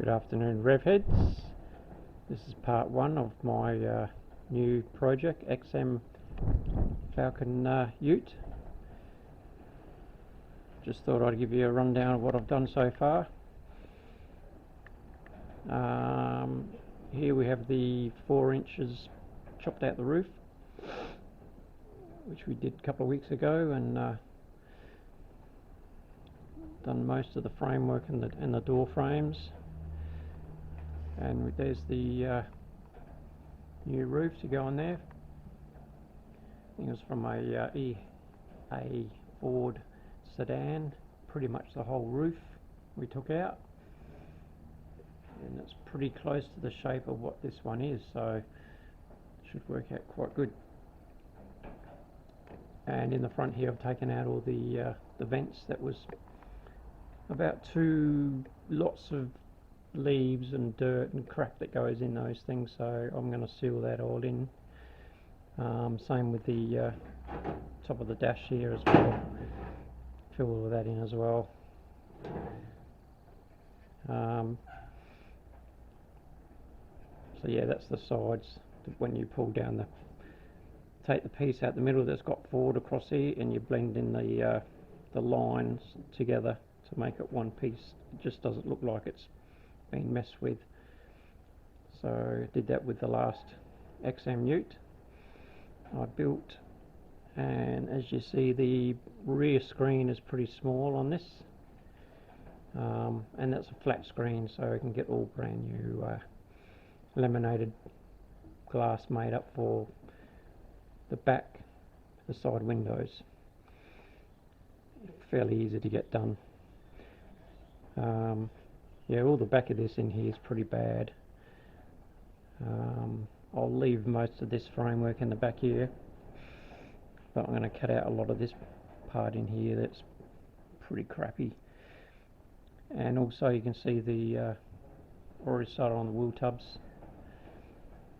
Good afternoon, Revheads. This is part one of my new project, XM Falcon Ute. Just thought I'd give you a rundown of what I've done so far. Here we have the 4 inches chopped out the roof, which we did a couple of weeks ago, and done most of the framework and the door frames. And there's the new roof to go on there. I think it was from a Ford sedan. Pretty much the whole roof we took out, and it's pretty close to the shape of what this one is, so it should work out quite good. And in the front here I've taken out all the vents. That was about 2 lots of leaves and dirt and crap that goes in those things, so I'm going to seal that all in. Same with the top of the dash here as well, fill all of that in as well. So yeah, that's the sides. When you pull down take the piece out the middle that's got forward across here, and you blend in the lines together to make it one piece. It just doesn't look like it's been messed with. So did that with the last XM Ute I built, and as you see, the rear screen is pretty small on this, and that's a flat screen, so I can get all brand new laminated glass made up for the back, the side windows. Fairly easy to get done. Yeah, all the back of this in here is pretty bad. I'll leave most of this framework in the back here, but I'm going to cut out a lot of this part in here that's pretty crappy. And also you can see the already started on the wheel tubs.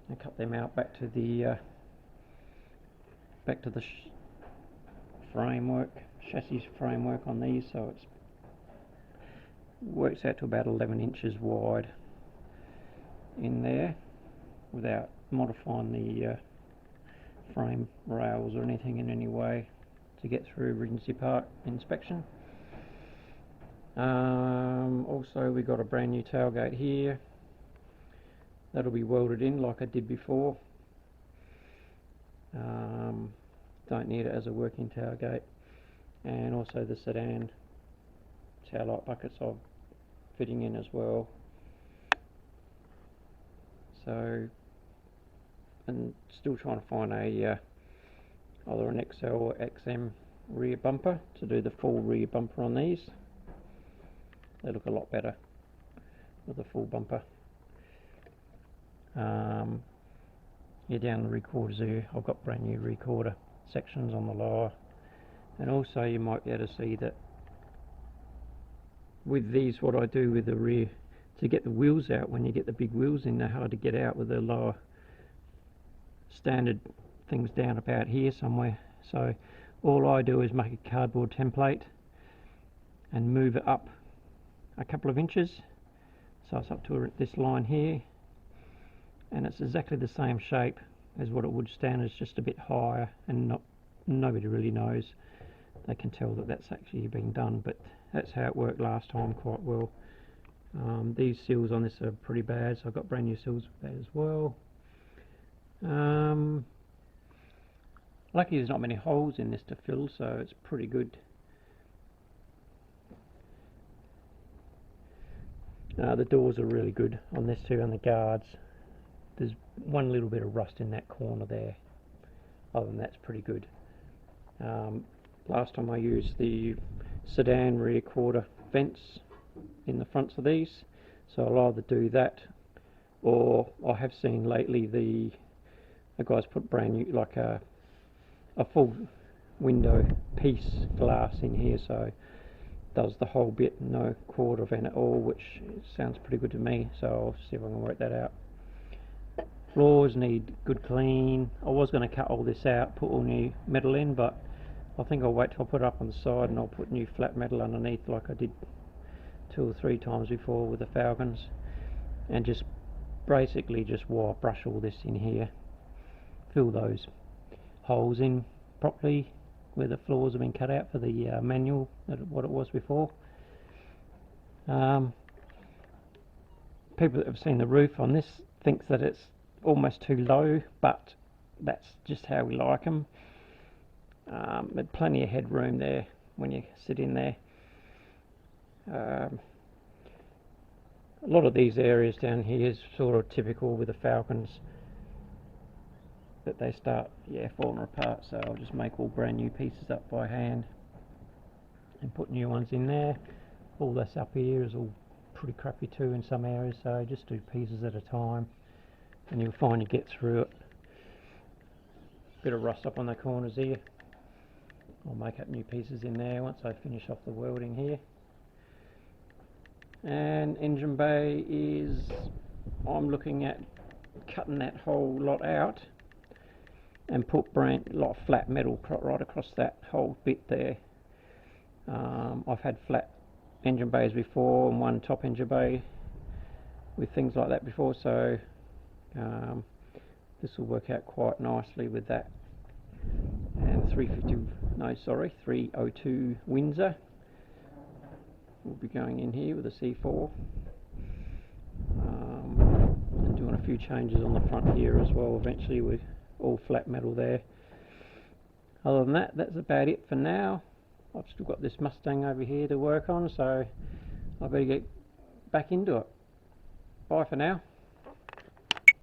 I cut them out back to the framework, chassis framework on these, so it works out to about 11 inches wide in there, without modifying the frame rails or anything in any way to get through Rigsey Park inspection. Also we got a brand new tailgate here. That'll be welded in like I did before. Don't need it as a working tailgate. And also the sedan tail light buckets I'm fitting in as well. So, and still trying to find a either an XL or XM rear bumper to do the full rear bumper on these. They look a lot better with the full bumper. Yeah, down the recorders there, I've got brand new recorder sections on the lower, and also you might be able to see that with these, what I do with the rear to get the wheels out, when you get the big wheels in, they're hard to get out with the lower standard things down about here somewhere. So all I do is make a cardboard template and move it up a couple of inches, so it's up to this line here, and it's exactly the same shape as what it would stand. It's just a bit higher, and nobody really knows. They can tell that that's actually been done, but that's how it worked last time quite well. These seals on this are pretty bad, so I've got brand new seals for that as well. Lucky there's not many holes in this to fill, so it's pretty good. The doors are really good on this too, and the guards. There's one little bit of rust in that corner there. Other than that, it's pretty good. Last time I used the sedan rear quarter vents in the fronts of these, so I'll either do that, or I have seen lately the guys put brand new, like a full window piece glass in here, so does the whole bit, no quarter vent at all, which sounds pretty good to me. So I'll see if I can work that out. Floors need good clean. I was going to cut all this out, put all new metal in, but I think I'll wait till I put it up on the side, and I'll put new flat metal underneath like I did 2 or 3 times before with the Falcons, and just basically just wire brush all this in here, fill those holes in properly where the floors have been cut out for the manual, what it was before. People that have seen the roof on this thinks that it's almost too low, but that's just how we like them. There's plenty of headroom there when you sit in there. A lot of these areas down here is sort of typical with the Falcons, that they start falling apart, so I'll just make all brand new pieces up by hand and put new ones in there. All this up here is all pretty crappy too in some areas, so just do pieces at a time and you'll find you get through it. Bit of rust up on the corners here. I'll make up new pieces in there once I finish off the welding here. And engine bay is, I'm looking at cutting that whole lot out and put lot of flat metal right across that whole bit there. I've had flat engine bays before and one top engine bay with things like that before, so this will work out quite nicely with that. And 302 Windsor will be going in here with a C4, and doing a few changes on the front here as well eventually with all flat metal there. Other than that, that's about it for now. I've still got this Mustang over here to work on, so I better get back into it. Bye for now.